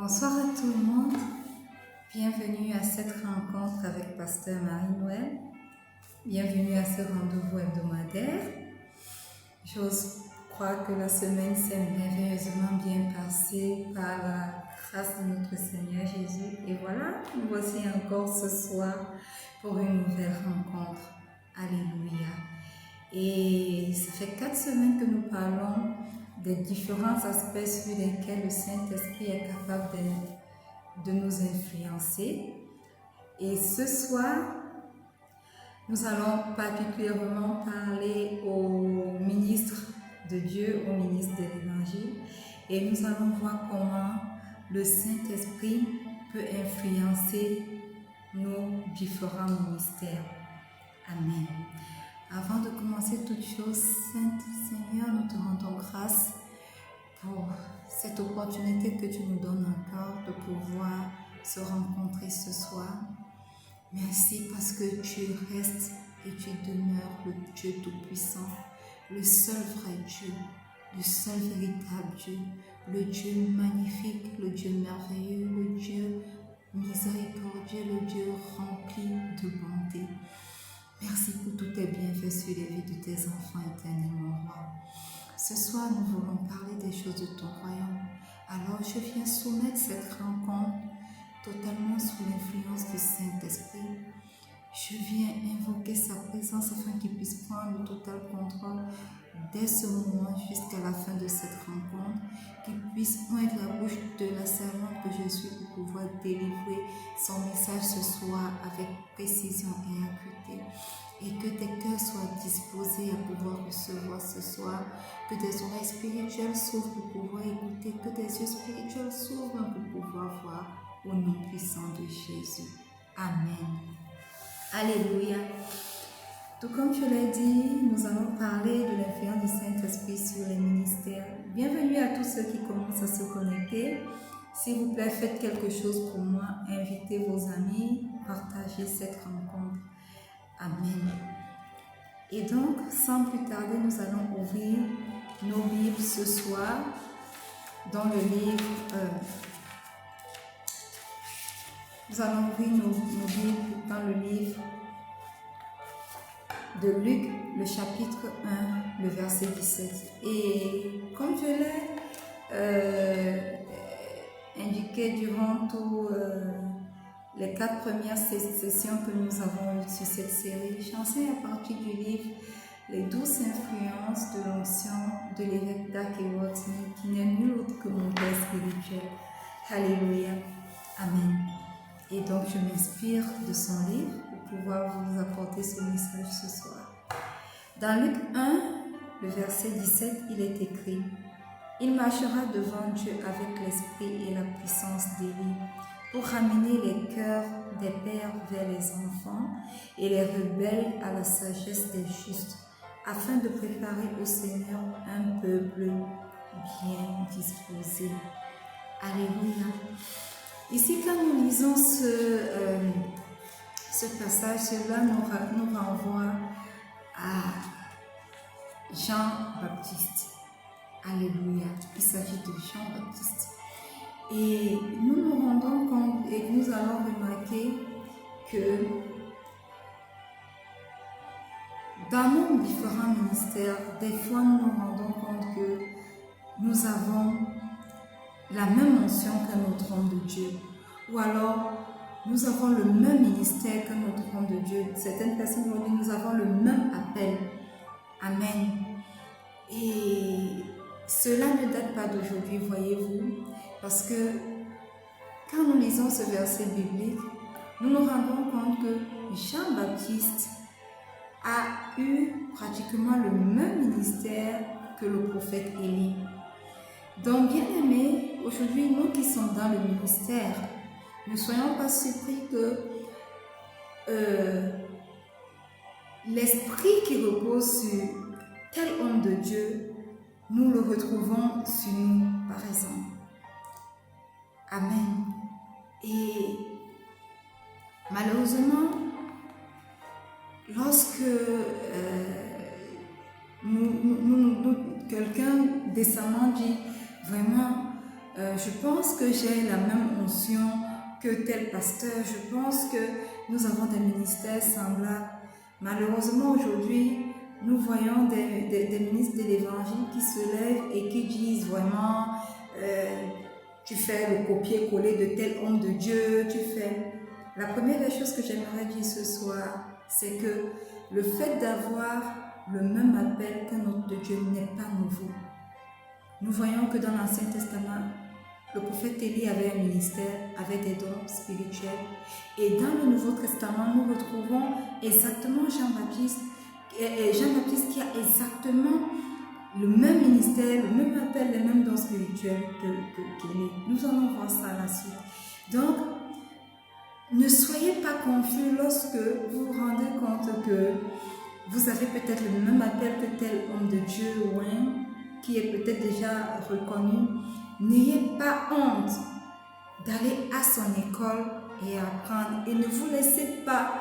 Bonsoir à tout le monde, bienvenue à cette rencontre avec Pasteur Marie-Noël, bienvenue à ce rendez-vous hebdomadaire. J'ose croire que la semaine s'est merveilleusement bien passée par la grâce de notre Seigneur Jésus. Et voilà, nous voici encore ce soir pour une nouvelle rencontre. Alléluia. Et ça fait 4 semaines que nous parlons des différents aspects sur lesquels le Saint-Esprit est capable de nous influencer. Et ce soir, nous allons particulièrement parler au ministre de Dieu, au ministre de l'Évangile, et nous allons voir comment le Saint-Esprit peut influencer nos différents ministères. Amen. Avant de commencer toute chose, Sainte Seigneur, nous te rendons grâce pour cette opportunité que tu nous donnes encore de pouvoir se rencontrer ce soir. Merci parce que tu restes et tu demeures le Dieu Tout-Puissant, le seul vrai Dieu, le seul véritable Dieu, le Dieu magnifique, le Dieu merveilleux, le Dieu miséricordieux, le Dieu rempli de bonté. Merci pour tous tes bienfaits sur les vies de tes enfants éternels, mon roi. Ce soir, nous voulons parler des choses de ton royaume. Alors, je viens soumettre cette rencontre totalement sous l'influence du Saint-Esprit. Je viens invoquer sa présence afin qu'il puisse prendre le total contrôle dès ce moment jusqu'à la fin de cette rencontre, qu'il puisse oindre la bouche de la servante que je suis pour pouvoir délivrer son message ce soir avec précision et acuité, et que tes cœurs soient disposés à pouvoir recevoir ce soir, que tes oreilles spirituelles s'ouvrent pour pouvoir écouter, que tes yeux spirituels s'ouvrent pour pouvoir voir au nom puissant de Jésus. Amen. Alléluia. Tout comme je l'ai dit, nous allons parler de l'influence du Saint-Esprit sur les ministères. Bienvenue à tous ceux qui commencent à se connecter. S'il vous plaît, faites quelque chose pour moi. Invitez vos amis, partagez cette rencontre. Amen. Et donc, sans plus tarder, nous allons ouvrir nos Bibles ce soir dans le livre... nous allons ouvrir nos Bibles dans le livre de Luc, le chapitre 1, le verset 17. Et comme je l'ai indiqué durant tous les 4 premières sessions que nous avons eues sur cette série, j'enseigne à partir du livre Les 12 influences de l'onction de l'évêque Dag Heward-Mills, qui n'est nul autre que mon père spirituel. Alléluia. Amen. Et donc je m'inspire de son livre pour pouvoir vous apporter ce message ce soir. Dans Luc 1, le verset 17, il est écrit: « Il marchera devant Dieu avec l'esprit et la puissance d'Élie pour ramener les cœurs des pères vers les enfants et les rebelles à la sagesse des justes, afin de préparer au Seigneur un peuple bien disposé. » Alléluia. Ici, quand nous lisons ce passage, cela nous renvoie à Jean-Baptiste. Alléluia. Il s'agit de Jean-Baptiste. Et nous nous rendons compte et nous allons remarquer que dans nos différents ministères, des fois nous nous rendons compte que nous avons la même onction que notre homme de Dieu, ou alors nous avons le même ministère que notre homme de Dieu. Certaines personnes vont dire nous avons le même appel. Amen. Et cela ne date pas d'aujourd'hui, voyez-vous, parce que quand nous lisons ce verset biblique, nous nous rendons compte que Jean-Baptiste a eu pratiquement le même ministère que le prophète Élie. Donc, bien aimés, aujourd'hui, nous qui sommes dans le ministère, ne soyons pas surpris que l'esprit qui repose sur tel homme de Dieu, nous le retrouvons sur nous, par exemple. Amen. Et malheureusement, lorsque quelqu'un décemment dit vraiment je pense que j'ai la même onction que tel pasteur, je pense que nous avons des ministères semblables. Malheureusement, aujourd'hui, nous voyons des ministres de l'évangile qui se lèvent et qui disent vraiment tu fais le copier-coller de tel homme de Dieu, tu fais... La première des choses que j'aimerais dire ce soir, c'est que le fait d'avoir le même appel que notre Dieu n'est pas nouveau. Nous voyons que dans l'Ancien Testament, le prophète Élie avait un ministère, avait des dons spirituels. Et dans le Nouveau Testament, nous retrouvons exactement Jean-Baptiste qui a exactement le même ministère, le même appel, les mêmes dons spirituels qu'Élie. Nous allons voir ça à la suite. Donc, ne soyez pas confus lorsque vous vous rendez compte que vous avez peut-être le même appel que tel homme de Dieu ou un qui est peut-être déjà reconnu. N'ayez pas honte d'aller à son école et apprendre. Et ne vous laissez pas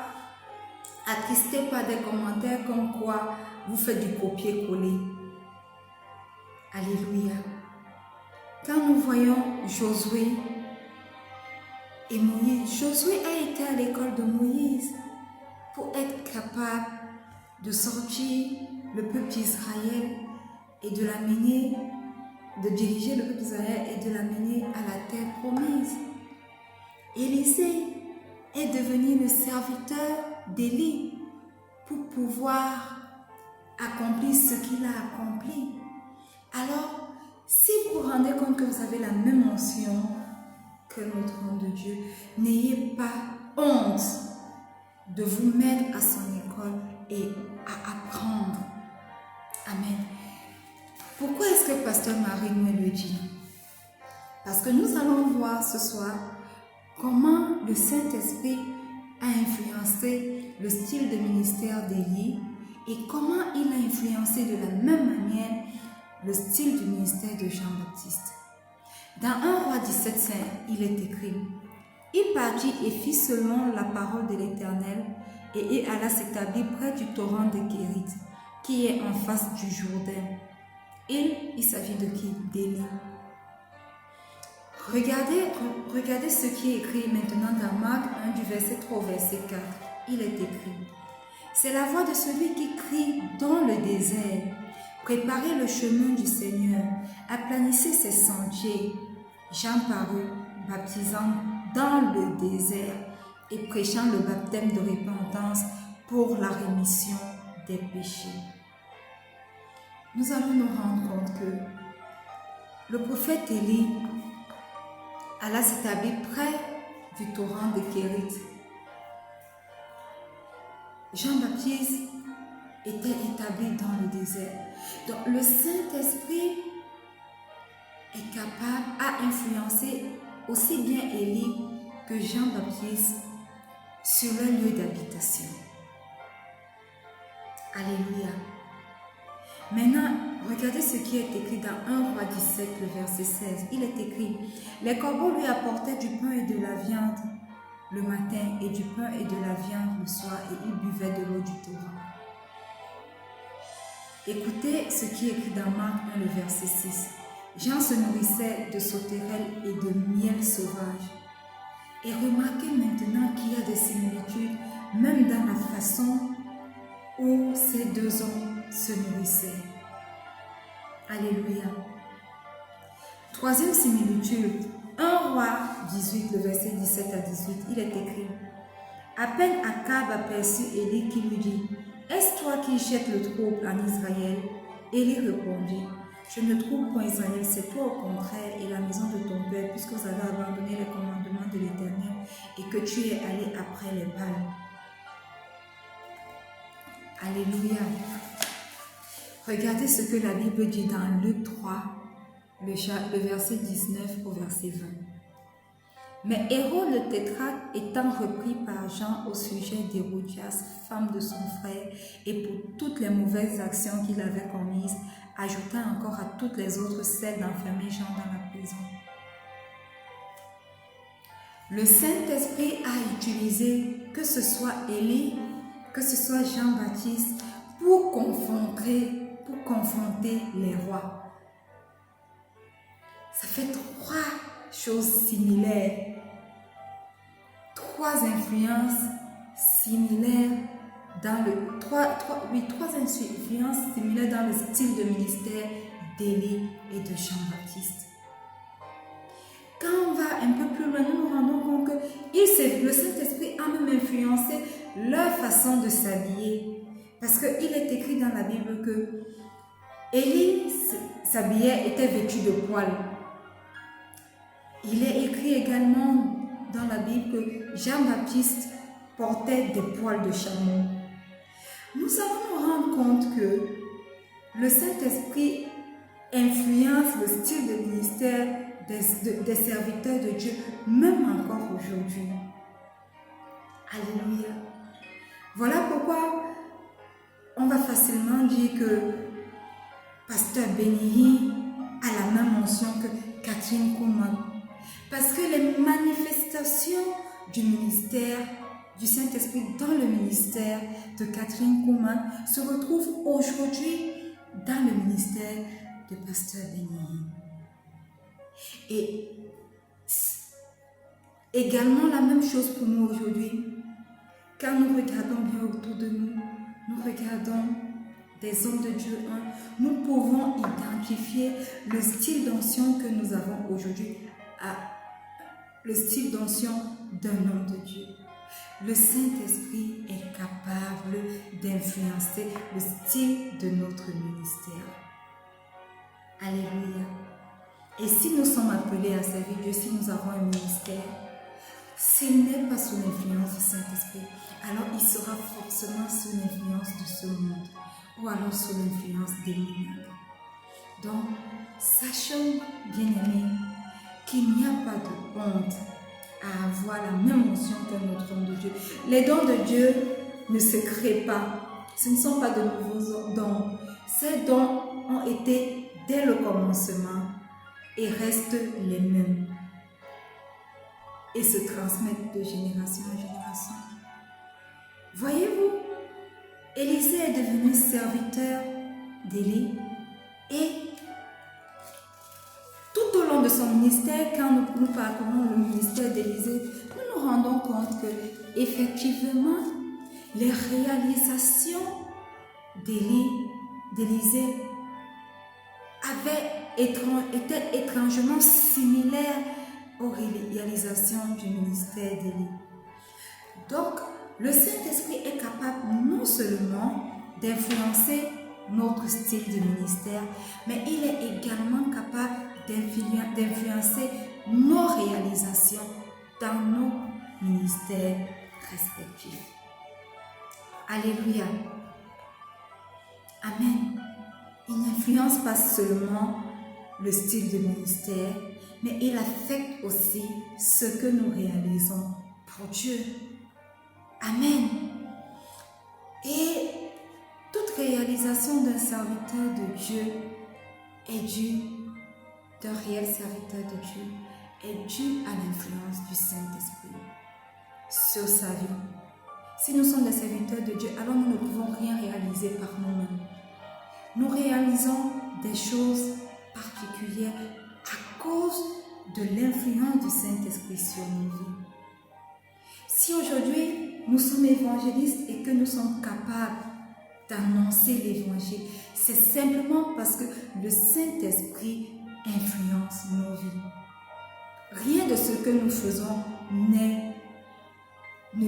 attrister par des commentaires comme quoi vous faites du copier-coller. Alléluia. Quand nous voyons Josué et Moïse, Josué a été à l'école de Moïse pour être capable de sortir le peuple d'Israël et de l'amener, de diriger le peuple d'Israël et de l'amener à la terre promise. Élisée est devenu le serviteur d'Élie pour pouvoir accomplir ce qu'il a accompli. Alors, si vous vous rendez compte que vous avez la même onction que notre homme de Dieu, n'ayez pas honte de vous mettre à son école et à apprendre. Amen. Pourquoi est-ce que Pasteur Marie nous le dit? Parce que nous allons voir ce soir comment le Saint-Esprit a influencé le style de ministère d'Élie et comment il a influencé de la même manière le style du ministère de Jean-Baptiste. Dans 1 Roi 17,5, il est écrit: il partit et fit selon la parole de l'Éternel et il alla s'établir près du torrent de Kérit, qui est en face du Jourdain. Il s'agit de qui? D'Élie. Regardez ce qui est écrit maintenant dans Marc 1 du verset 3 au verset 4. Il est écrit: c'est la voix de celui qui crie dans le désert. Préparez le chemin du Seigneur, aplanissez ses sentiers. Jean parut, baptisant dans le désert et prêchant le baptême de repentance pour la rémission des péchés. Nous allons nous rendre compte que le prophète Élie alla s'établir près du torrent de Kérit. Jean-Baptiste était établi dans le désert. Donc le Saint-Esprit est capable à influencer aussi bien Élie que Jean-Baptiste sur leur lieu d'habitation. Alléluia. Maintenant, regardez ce qui est écrit dans 1 Roi 17, le verset 16. Il est écrit: les corbeaux lui apportaient du pain et de la viande le matin et du pain et de la viande le soir, et il buvait de l'eau du torrent. Écoutez ce qui est écrit dans Marc 1, le verset 6. Jean se nourrissait de sauterelles et de miel sauvage. Et remarquez maintenant qu'il y a des similitudes, même dans la façon où ces deux hommes se nourrissaient. Alléluia. Troisième similitude, 1 Roi 18, le verset 17 à 18, il est écrit: à peine Akab aperçut Élie qui lui dit: est-ce toi qui jettes le trouble en Israël? Élie répondit: je ne trouble point Israël, c'est toi au contraire et la maison de ton père, puisque vous avez abandonné les commandements de l'Éternel et que tu es allé après les Baals. Alléluia. Regardez ce que la Bible dit dans Luc 3, le verset 19 au verset 20. Mais Hérode le tétrarque étant repris par Jean au sujet d'Hérodias, femme de son frère, et pour toutes les mauvaises actions qu'il avait commises, ajouta encore à toutes les autres celles d'enfermer Jean dans la prison. Le Saint-Esprit a utilisé que ce soit Élie, que ce soit Jean-Baptiste, pour confronter les rois. Ça fait trois choses similaires. Trois influences similaires dans le trois influences similaires dans le style de ministère d'Élie et de Jean-Baptiste. Quand on va un peu plus loin, nous nous rendons compte que le Saint-Esprit a même influencé leur façon de s'habiller. Parce qu'il est écrit dans la Bible que Élie s'habillait, était vêtu de poils. Il est écrit également dans la Bible que Jean-Baptiste portait des poils de chameau. Nous allons nous rendre compte que le Saint-Esprit influence le style de ministère des serviteurs de Dieu, même encore aujourd'hui. Alléluia. Voilà pourquoi on va facilement dire que Pasteur Béni a la même onction que Catherine Kuhlman. Parce que les manifestations du ministère du Saint-Esprit dans le ministère de Catherine Kuhlman se retrouvent aujourd'hui dans le ministère de Pasteur Béni. Et également la même chose pour nous aujourd'hui. Quand nous regardons bien autour de nous, nous regardons des hommes de Dieu, nous pouvons identifier le style d'onction que nous avons aujourd'hui, le style d'onction d'un homme de Dieu. Le Saint-Esprit est capable d'influencer le style de notre ministère. Alléluia. Et si nous sommes appelés à servir Dieu, si nous avons un ministère, ce n'est pas sous l'influence du Saint-Esprit, alors il sera forcément sous l'influence de ce monde, ou alors sous l'influence des miracles. Donc, sachons, bien-aimés, qu'il n'y a pas de honte à avoir la même onction qu'un autre homme de Dieu. Les dons de Dieu ne se créent pas. Ce ne sont pas de nouveaux dons. Ces dons ont été dès le commencement et restent les mêmes et se transmettent de génération en génération. Voyez-vous, Élisée est devenu serviteur d'Élie et tout au long de son ministère, quand nous parcourons le ministère d'Élisée, nous nous rendons compte que effectivement, les réalisations d'Élisée étaient étrangement similaires aux réalisations du ministère d'Élie. Donc, le Saint-Esprit est capable non seulement d'influencer notre style de ministère, mais il est également capable d'influencer nos réalisations dans nos ministères respectifs. Alléluia. Amen. Il n'influence pas seulement le style de ministère, mais il affecte aussi ce que nous réalisons pour Dieu. Amen. Et toute réalisation d'un serviteur de Dieu est due, d'un réel serviteur de Dieu, est due à l'influence du Saint-Esprit sur sa vie. Si nous sommes des serviteurs de Dieu, alors nous ne pouvons rien réaliser par nous-mêmes. Nous réalisons des choses particulières à cause de l'influence du Saint-Esprit sur nos vies. Si aujourd'hui nous sommes évangélistes et que nous sommes capables d'annoncer l'évangile, c'est simplement parce que le Saint-Esprit influence nos vies. Rien de ce que nous faisons ne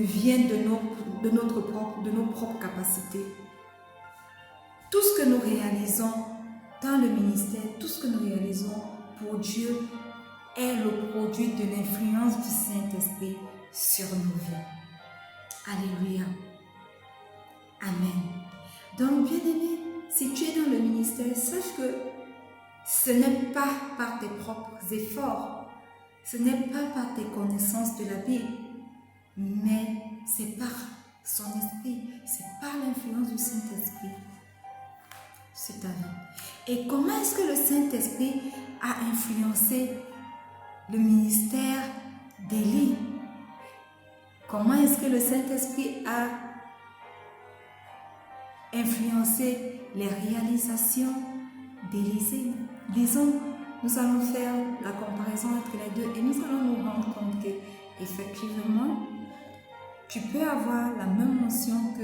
vient de nos propres capacités. Tout ce que nous réalisons dans le ministère, tout ce que nous réalisons pour Dieu est le produit de l'influence du Saint-Esprit sur nos vies. Alléluia. Amen. Donc, bien-aimé, si tu es dans le ministère, sache que ce n'est pas par tes propres efforts, ce n'est pas par tes connaissances de la Bible, mais c'est par son esprit, c'est par l'influence du Saint-Esprit. C'est ta vie. Et comment est-ce que le Saint-Esprit a influencé le ministère d'Élie? Comment est-ce que le Saint-Esprit a influencé les réalisations d'Élisée? Lisons nous allons faire la comparaison entre les deux et nous allons nous rendre compte que effectivement, tu peux avoir la même notion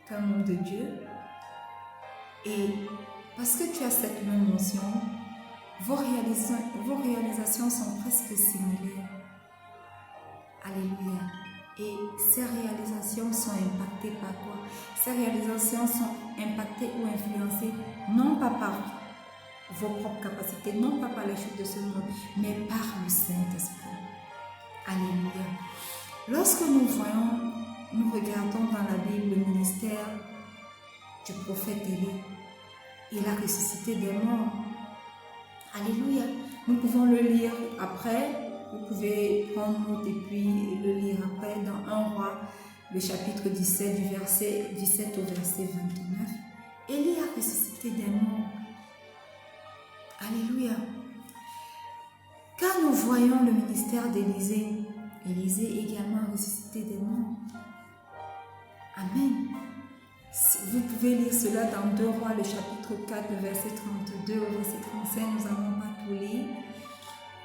qu'un homme de Dieu et parce que tu as cette même notion, vos réalisations sont presque similaires. Alléluia. Et ces réalisations sont impactées par quoi? Ces réalisations sont impactées ou influencées non pas par vos propres capacités, non pas par les choses de ce monde, mais par le Saint-Esprit. Alléluia. Lorsque nous regardons dans la Bible le ministère du prophète Élie, il a ressuscité des morts. Alléluia. Nous pouvons le lire après. Vous pouvez prendre note et puis le lire après dans 1 Roi, le chapitre 17, du verset 17 au verset 29. Élie a ressuscité des morts. Alléluia. Quand nous voyons le ministère d'Élisée, Élisée également a ressuscité des morts. Amen. Vous pouvez lire cela dans 2 Rois, le chapitre 4, le verset 32 au verset 35. Nous n'allons pas tout lire.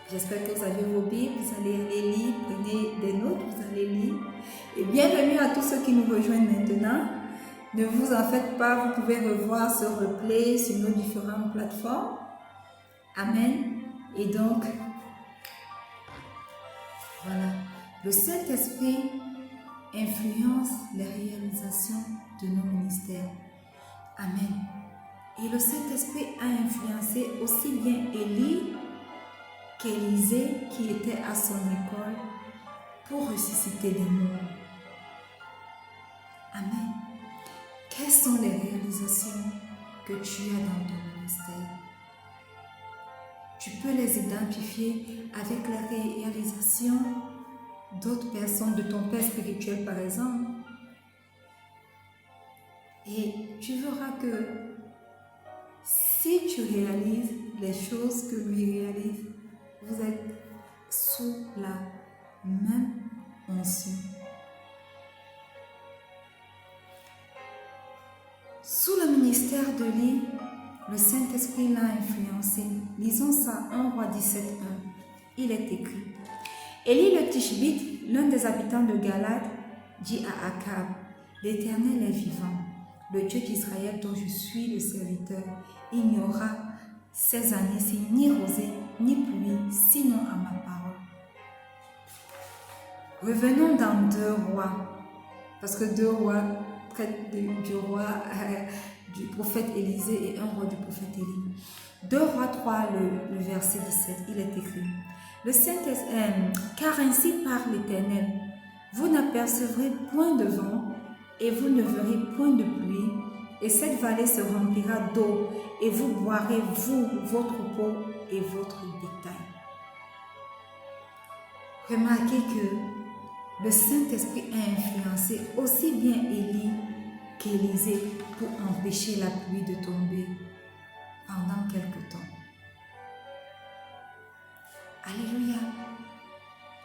J'espère que vous avez vos Bibles, vous allez les lire, prenez des notes, vous allez lire. Et bienvenue à tous ceux qui nous rejoignent maintenant. Ne vous en faites pas, vous pouvez revoir ce replay sur nos différentes plateformes. Amen. Et donc, voilà, le Saint-Esprit influence les réalisations de nos ministères. Amen. Et le Saint-Esprit a influencé aussi bien Élie qu'Élisée qui était à son école pour ressusciter des morts. Amen. Quelles sont les réalisations que tu as dans ton ministère? Tu peux les identifier avec les réalisations d'autres personnes, de ton père spirituel par exemple. Et tu verras que si tu réalises les choses que lui réalise, vous êtes sous la même onction. Sous le ministère de l'île, le Saint-Esprit l'a influencé. Lisons ça, 1 Roi 17, 1. Il est écrit. Élie le Tishbite, l'un des habitants de Galade, dit à Akab, l'Éternel est vivant, le Dieu d'Israël dont je suis le serviteur. Il n'y aura ces années-ci ni rosée, ni pluie, sinon à ma parole. Revenons dans 2 Rois, parce que 2 Rois traite du roi, du prophète Élisée et 1 Roi du prophète Élie. 2 Rois 3, le verset 17, il est écrit. Le car ainsi parle l'Éternel, vous n'apercevrez point de vent et vous ne verrez point de pluie, et cette vallée se remplira d'eau, et vous boirez, vous, vos troupeaux et votre bétail. Remarquez que le Saint-Esprit a influencé aussi bien Élie qu'Élisée pour empêcher la pluie de tomber pendant quelque temps. Alléluia.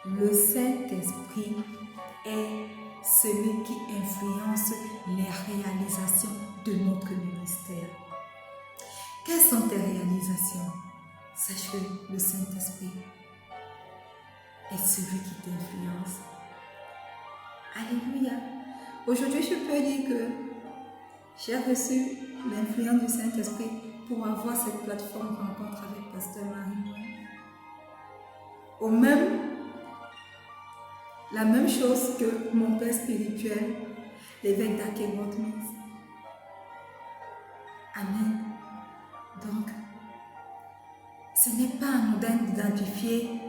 Le Saint-Esprit est celui qui influence les réalisations de notre ministère. Quelles sont tes réalisations? Sache que le Saint-Esprit est celui qui t'influence. Alléluia. Aujourd'hui, je peux dire que j'ai reçu l'influence du Saint-Esprit pour avoir cette plateforme rencontre avec Pasteur Marie. La même chose que mon père spirituel, l'évêque d'Akebotmis. Amen. Donc, ce n'est pas anodin d'identifier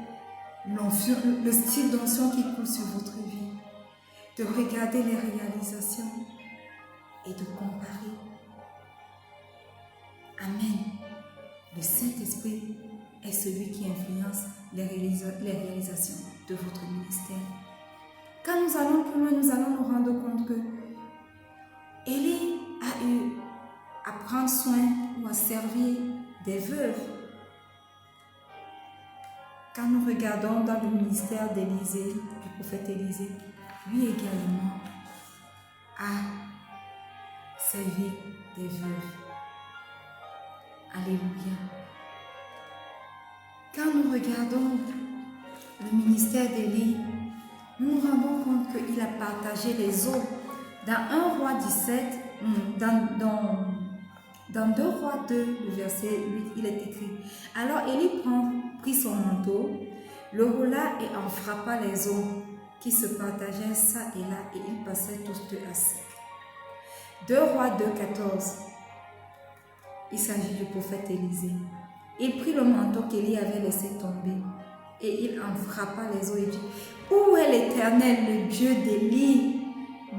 le style d'onction qui coule sur votre vie, de regarder les réalisations et de comparer. Amen. Le Saint-Esprit est celui qui influence les réalisations de votre ministère. Quand nous allons plus loin, nous allons nous rendre compte que Élie a eu à prendre soin ou à servir des veuves. Quand nous regardons dans le ministère d'Élisée, du prophète Élisée, lui également a servi des veuves. Alléluia. quand nous regardons le ministère d'Élie, nous nous rendons compte qu'il a partagé les eaux. Dans 1 Roi 17, dans 2 Rois 2, le verset 8, il est écrit: alors Élie prit son manteau, le roula et en frappa les eaux qui se partageaient ça et là, et ils passaient tous deux à sec. 2 Rois 2, 14. Il s'agit du prophète Élisée. Il prit le manteau qu'Élie avait laissé tomber et il en frappa les eaux et dit: où est l'Éternel, le Dieu d'Élie?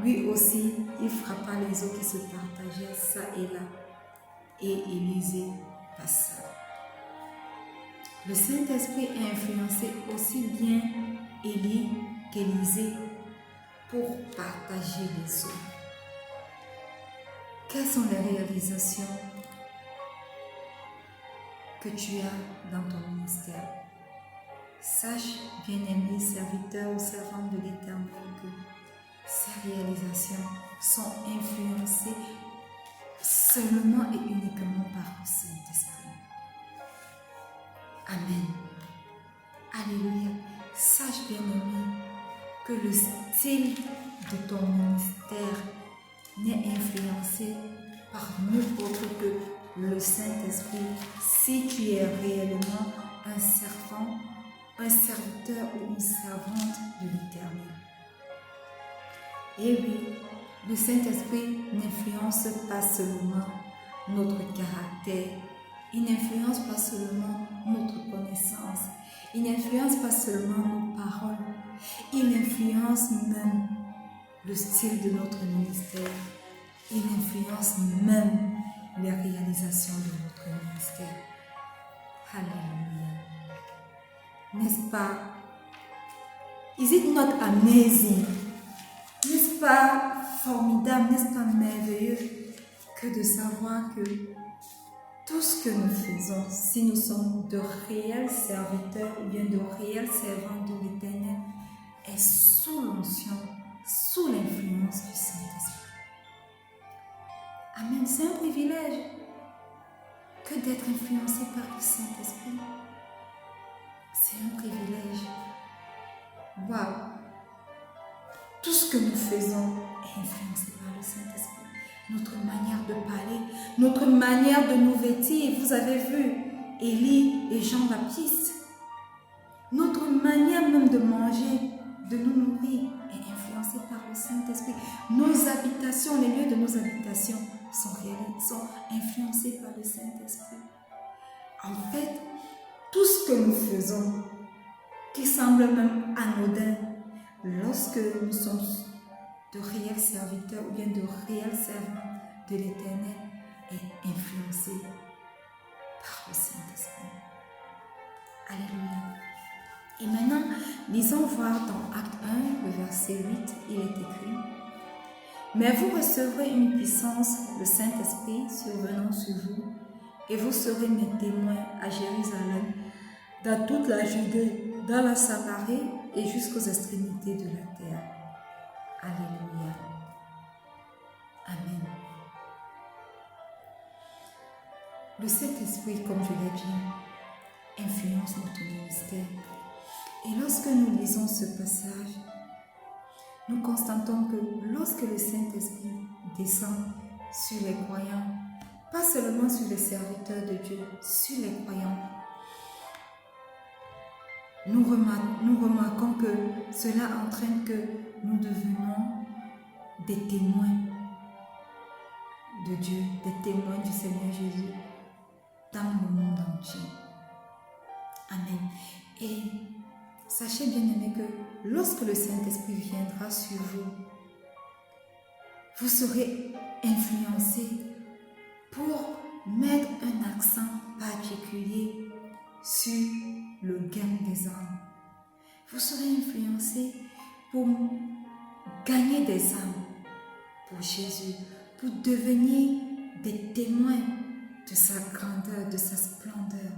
Lui aussi, il frappa les eaux qui se partageaient ça et là, et Élisée passa. Le Saint-Esprit a influencé aussi bien Élie qu'Élisée pour partager les eaux. Quelles sont les réalisations que tu as dans ton ministère? Sache, bien-aimé serviteur ou servante de l'Éternel, que ces réalisations sont influencées seulement et uniquement par le Saint-Esprit. Amen. Alléluia. Sache, bien-aimé, que le style de ton ministère n'est influencé par nul autre que le Saint-Esprit si tu es réellement un servant, un serviteur ou une servante de l'Éternel. Et oui, le Saint-Esprit n'influence pas seulement notre caractère, il n'influence pas seulement notre connaissance, il n'influence pas seulement nos paroles, il influence même le style de notre ministère, il influence même les réalisations de notre ministère. Alléluia. N'est-ce pas? Is it not amazing? N'est-ce pas formidable, n'est-ce pas merveilleux que de savoir que tout ce que nous faisons, si nous sommes de réels serviteurs ou bien de réels servants de l'Éternel, est sous l'onction, sous l'influence du Saint-Esprit. Amen. C'est un privilège que d'être influencé par le Saint-Esprit. C'est un privilège. Waouh! Tout ce que nous faisons est influencé par le Saint-Esprit. Notre manière de parler, notre manière de nous vêtir. Vous avez vu Élie et Jean-Baptiste. Notre manière même de manger, de nous nourrir est influencée par le Saint-Esprit. Nos habitations, les lieux de nos habitations sont influencés par le Saint-Esprit. En fait, tout ce que nous faisons, qui semble même anodin, lorsque nous sommes de réels serviteurs ou bien de réels servants de l'Éternel, est influencé par le Saint-Esprit. Alléluia. Et maintenant, lisons voir dans Acte 1, le verset 8, il est écrit: mais vous recevrez une puissance, le Saint-Esprit, survenant sur vous, et vous serez mes témoins à Jérusalem, dans toute la Judée, dans la Samarie et jusqu'aux extrémités de la terre. Alléluia. Amen. Le Saint-Esprit, comme je l'ai dit, influence notre ministère. Et lorsque nous lisons ce passage, nous constatons que lorsque le Saint-Esprit descend sur les croyants, pas seulement sur les serviteurs de Dieu, sur les croyants, nous remarquons que cela entraîne que nous devenons des témoins de Dieu, des témoins du Seigneur Jésus dans le monde entier. Amen. Et sachez bien aimés que lorsque le Saint-Esprit viendra sur vous, vous serez influencés pour mettre un accent particulier sur le gain des âmes. Vous serez influencés pour gagner des âmes pour Jésus, pour devenir des témoins de sa grandeur, de sa splendeur,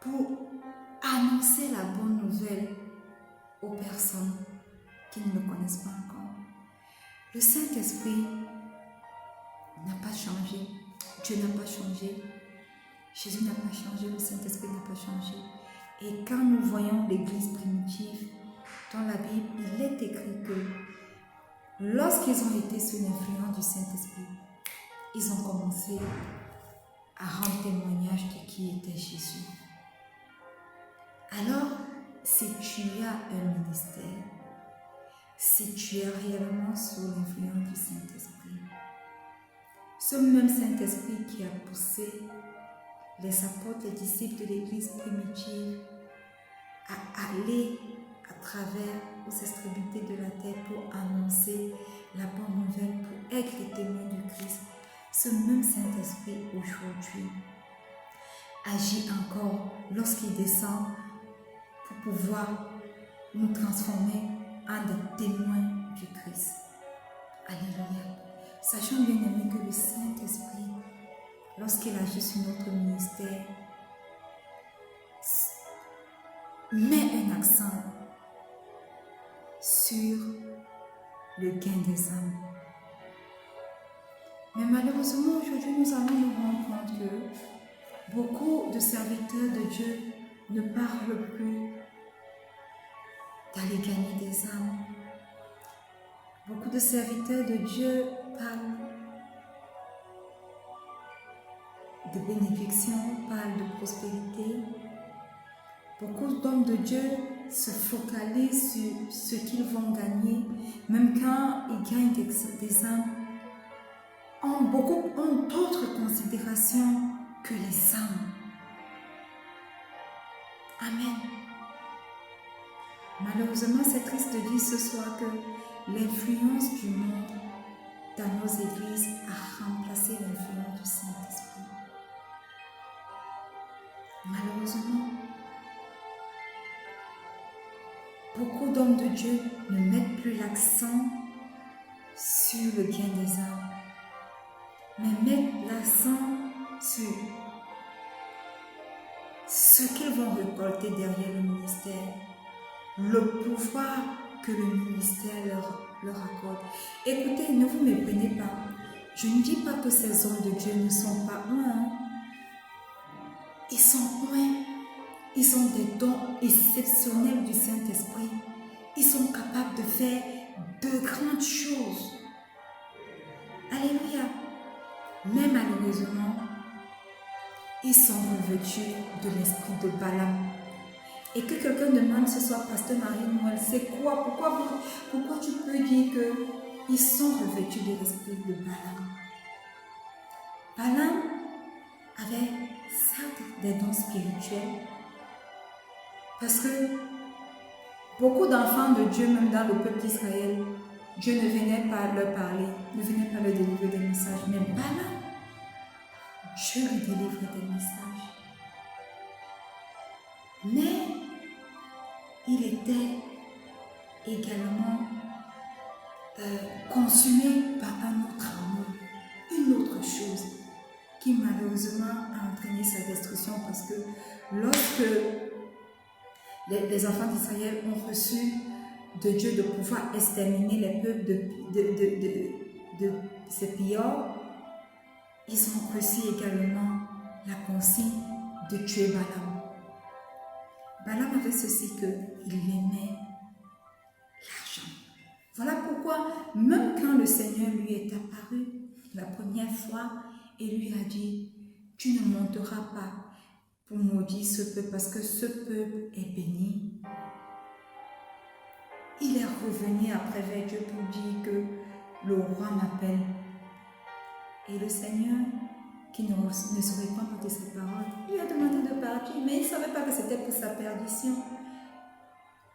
pour annoncer la bonne nouvelle aux personnes qui ne le connaissent pas encore. Le Saint-Esprit n'a pas changé. Dieu n'a pas changé. Jésus n'a pas changé, le Saint-Esprit n'a pas changé. Et quand nous voyons l'Église primitive, dans la Bible, il est écrit que lorsqu'ils ont été sous l'influence du Saint-Esprit, ils ont commencé à rendre témoignage de qui était Jésus. Alors, si tu as un ministère, si tu es réellement sous l'influence du Saint-Esprit, ce même Saint-Esprit qui a poussé les apôtres, les disciples de l'Église primitive à aller à travers aux extrémités de la terre pour annoncer la bonne nouvelle, pour être les témoins du Christ, ce même Saint-Esprit aujourd'hui agit encore lorsqu'il descend pour pouvoir nous transformer en des témoins du Christ. Alléluia. Sachant bien aimé que le Saint-Esprit, lorsqu'il agit sur notre ministère, met un accent sur le gain des âmes. Mais malheureusement, aujourd'hui, nous allons nous rendre compte que beaucoup de serviteurs de Dieu ne parlent plus d'aller gagner des âmes. Beaucoup de serviteurs de Dieu parlent de bénédiction, parlent de prospérité. Beaucoup d'hommes de Dieu se focalisent sur ce qu'ils vont gagner, même quand ils gagnent des âmes. Beaucoup ont d'autres considérations que les âmes. Amen. Malheureusement, c'est triste de dire ce soir que l'influence du monde dans nos églises a remplacé l'influence du Saint-Esprit. Malheureusement, beaucoup d'hommes de Dieu ne mettent plus l'accent sur le gain des âmes, mais mettent l'accent sur ce qu'ils vont récolter derrière le ministère, le pouvoir que le ministère leur accorde. Écoutez, ne vous méprenez pas. Je ne dis pas que ces hommes de Dieu ne sont pas loin. Ils sont loin. Ils ont des dons exceptionnels du Saint-Esprit. Ils sont capables de faire de grandes choses. Alléluia. Mais malheureusement, ils sont revêtus de l'esprit de Balaam. Et que quelqu'un demande ce soir, Pasteur Marie-Noël, c'est quoi? Pourquoi tu peux dire qu'ils sont revêtus de l'esprit de Balaam? Balaam avait certes des dons spirituels, parce que beaucoup d'enfants de Dieu, même dans le peuple d'Israël, Dieu ne venait pas leur parler, ne venait pas leur délivrer des messages. Mais Balaam, Dieu lui délivrait des messages. Mais il était également consumé par un autre amour, une autre chose qui malheureusement a entraîné sa destruction, parce que lorsque les enfants d'Israël ont reçu de Dieu de pouvoir exterminer les peuples de ces pillards, ils ont reçu également la consigne de tuer Balaam. Balaam avait ceci, qu'il aimait l'argent. Voilà pourquoi, même quand le Seigneur lui est apparu la première fois et lui a dit, tu ne monteras pas pour maudire ce peuple, parce que ce peuple est béni. Il est revenu après vers Dieu pour dire que le roi m'appelle. Et le Seigneur, qui ne se répand pas de ses paroles, lui a demandé de partir, mais il ne savait pas que c'était pour sa perdition.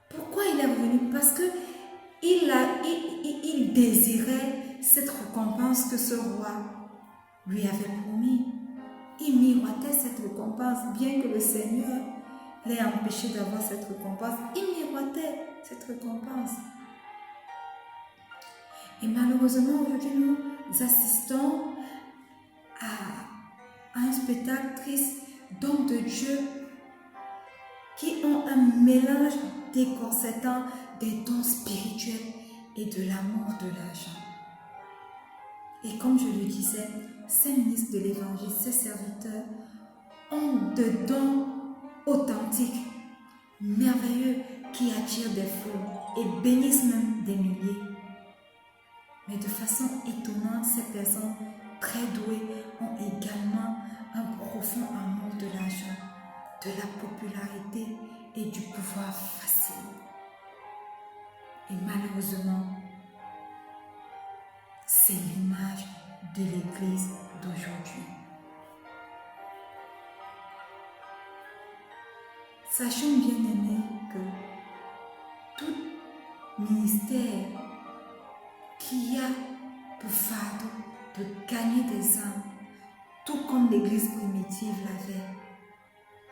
Pourquoi il est revenu? Parce que il désirait cette récompense que ce roi lui avait promis. Il miroitait cette récompense, bien que le Seigneur l'ait empêché d'avoir cette récompense. Il miroitait cette récompense. Et malheureusement, aujourd'hui, nous assistons à un spectacle triste d'hommes de Dieu qui ont un mélange déconcertant des dons spirituels et de l'amour de l'argent. Et comme je le disais, ces ministres de l'Évangile, ces serviteurs, ont de dons authentiques, merveilleux, qui attirent des foules et bénissent même des milliers. Mais de façon étonnante, ces personnes très douées ont également un profond amour de l'argent, de la popularité et du pouvoir facile. Et malheureusement, c'est l'image de l'Église d'aujourd'hui. Sachons bien aimés que tout ministère qui a pour fardeau de gagner des âmes, tout comme l'Église primitive l'avait,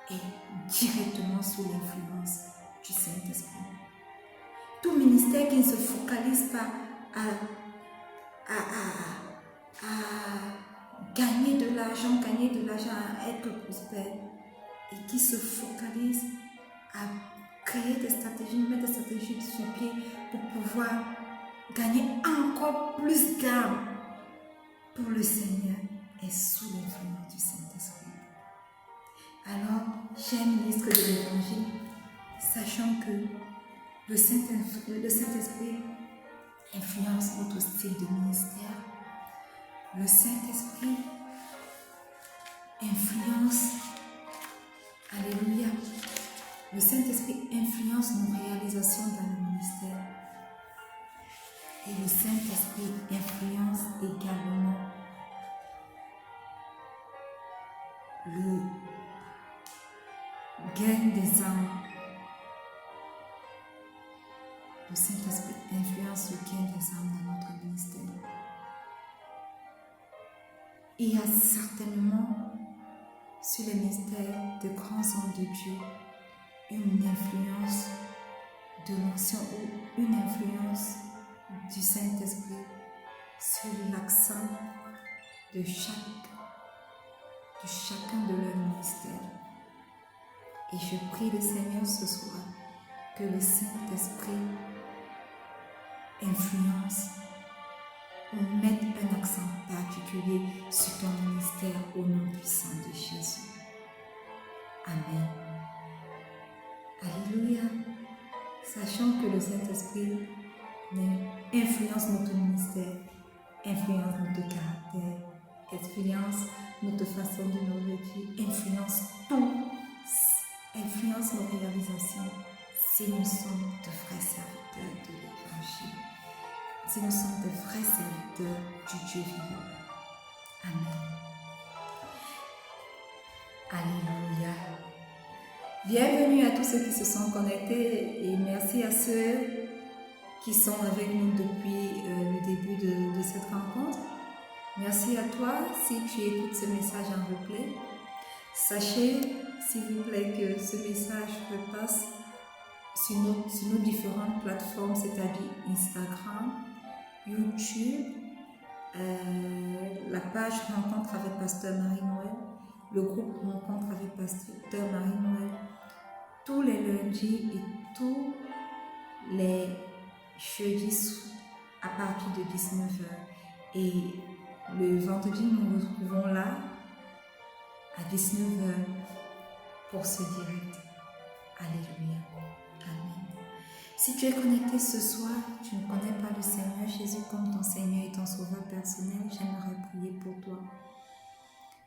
est directement sous l'influence du Saint-Esprit. Tout ministère qui ne se focalise pas à gagner de l'argent, à être prospère, et qui se focalise à créer des stratégies, mettre des stratégies sur pied pour pouvoir gagner encore plus d'âmes pour le Seigneur, est sous l'influence du Saint-Esprit. Alors, chers ministres de l'Évangile, sachant que le Saint-Esprit influence notre style de ministère, le Saint-Esprit influence, alléluia, le Saint-Esprit influence nos réalisations dans le ministère. Et le Saint-Esprit influence également le gain des âmes. Le Saint-Esprit influence le gain des âmes dans notre ministère. Il y a certainement sur les mystères de grands hommes de Dieu une influence de l'onction ou une influence du Saint-Esprit sur l'accent de chacun de leurs ministères. Et je prie le Seigneur ce soir que le Saint-Esprit influence ou mette un accent particulier sur ton ministère au nom puissant de Jésus. Amen. Alléluia. Sachant que le Saint-Esprit influence notre ministère, influence notre caractère, influence notre façon de nous vivre, influence tout, influence nos réalisations si nous sommes de vrais serviteurs de l'Évangile, si nous sommes de vrais serviteurs du Dieu vivant. Amen. Alléluia. Bienvenue à tous ceux qui se sont connectés et merci à ceux qui sont avec nous depuis le début de cette rencontre. Merci à toi si tu écoutes ce message en replay. Sachez, s'il vous plaît, que ce message repasse sur nos différentes plateformes, c'est-à-dire Instagram, YouTube, la page Rencontre avec Pasteur Marie-Noël, le groupe Rencontre avec Pasteur Marie-Noël, tous les lundis et tous les jeudis à partir de 19h. Et le vendredi, nous nous retrouvons là à 19h pour ce direct. Alléluia. Amen. Si tu es connecté ce soir, tu ne connais pas le Seigneur Jésus comme ton Seigneur et ton Sauveur personnel, j'aimerais prier pour toi.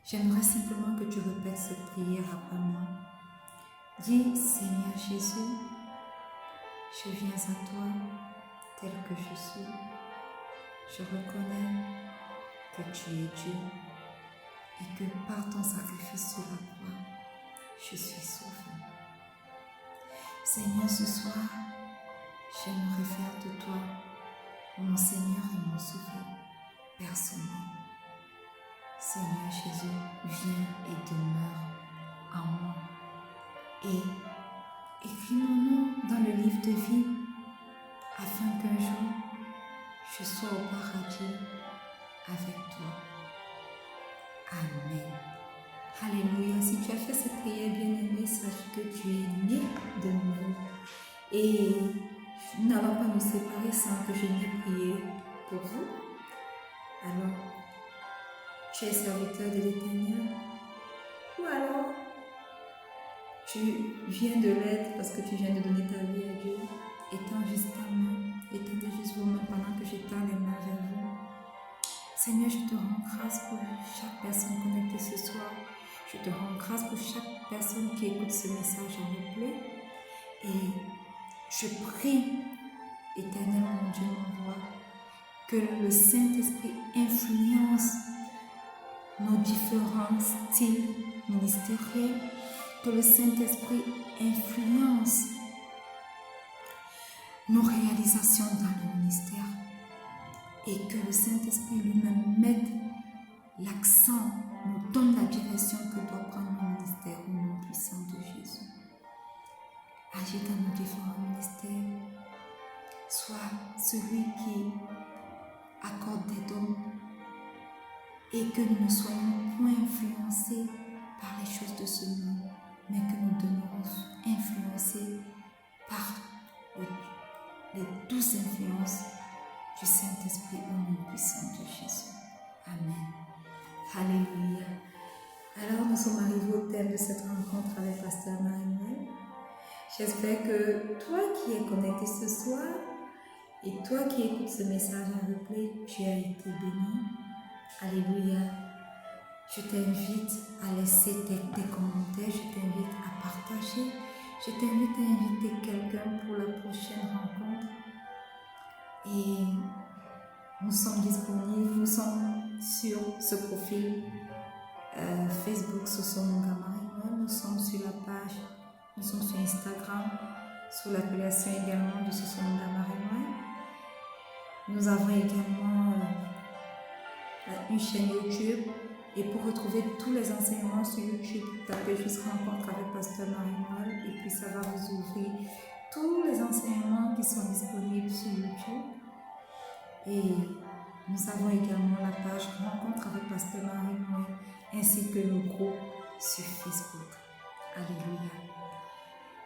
J'aimerais simplement que tu répètes cette prière après moi. Dis, Seigneur Jésus, je viens à toi tel que je suis. Je reconnais que tu es Dieu et que par ton sacrifice sur la croix, je suis sauvé. Seigneur, ce soir, j'aimerais faire de toi mon Seigneur et mon Sauveur personnel. Seigneur Jésus, viens et demeure en moi. Et écris mon nom dans le livre de vie afin qu'un jour je sois au paradis avec toi. Amen. Alléluia. Si tu as fait cette prière bien-aimée, sache que tu es né de nouveau. Et nous n'allons pas nous séparer sans que je n'ai prié pour vous. Alors, tu es serviteur de l'Éternel, ou ou alors tu viens de l'être parce que tu viens de donner ta vie à Dieu. Étends juste ta main, étendez juste vos mains pendant que j'étends les mains vers vous. Seigneur, je te rends grâce pour chaque personne connectée ce soir. Je te rends grâce pour chaque personne qui écoute ce message en replay. Et je prie, éternel mon Dieu, mon roi, que le Saint-Esprit influence nos différents styles ministériels, que le Saint-Esprit influence nos réalisations dans le ministère et que le Saint-Esprit lui-même mette l'accent, nous donne la direction que doit prendre le ministère au nom puissant de Jésus. Agis dans nos différents ministères, sois celui qui accorde des dons et que nous ne soyons point influencés par les choses de ce monde, mais que nous demeurons influencés par les douces influences du Saint-Esprit au nom puissant de Jésus. Amen. Alléluia. Alors nous sommes arrivés au thème de cette rencontre avec Pasteur Marie-Noël. J'espère que toi qui es connecté ce soir et toi qui écoutes ce message en replay, tu as été béni. Alléluia. Je t'invite à laisser tes commentaires, je t'invite à partager, je t'invite à inviter quelqu'un pour la prochaine rencontre. Et nous sommes disponibles, nous sommes sur ce profil Facebook Sosomunga Marie-Noël, nous sommes sur la page, nous sommes sur Instagram, sous l'appellation également de Sosomunga Marie-Noël. Nous avons également une chaîne YouTube. Et pour retrouver tous les enseignements sur YouTube, tapez juste rencontre avec Pasteur Marie-Noël et puis ça va vous ouvrir tous les enseignements qui sont disponibles sur YouTube. Et nous avons également la page rencontre avec Pasteur Marie-Noël ainsi que le groupe sur Facebook. Alléluia.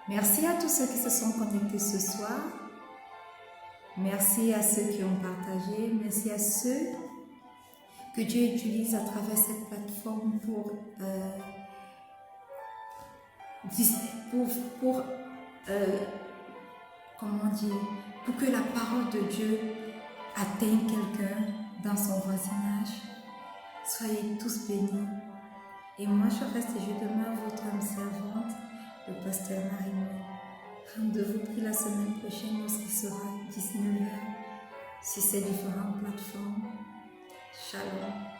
Merci à tous ceux qui se sont connectés ce soir. Merci à ceux qui ont partagé. Merci à ceux que Dieu utilise à travers cette plateforme pour que la parole de Dieu atteigne quelqu'un dans son voisinage. Soyez tous bénis. Et moi, je reste et je demeure votre âme servante, le pasteur Marie-Noël. Rendez-vous pris la semaine prochaine lorsqu'il sera 19h sur ces différentes plateformes. Shalom.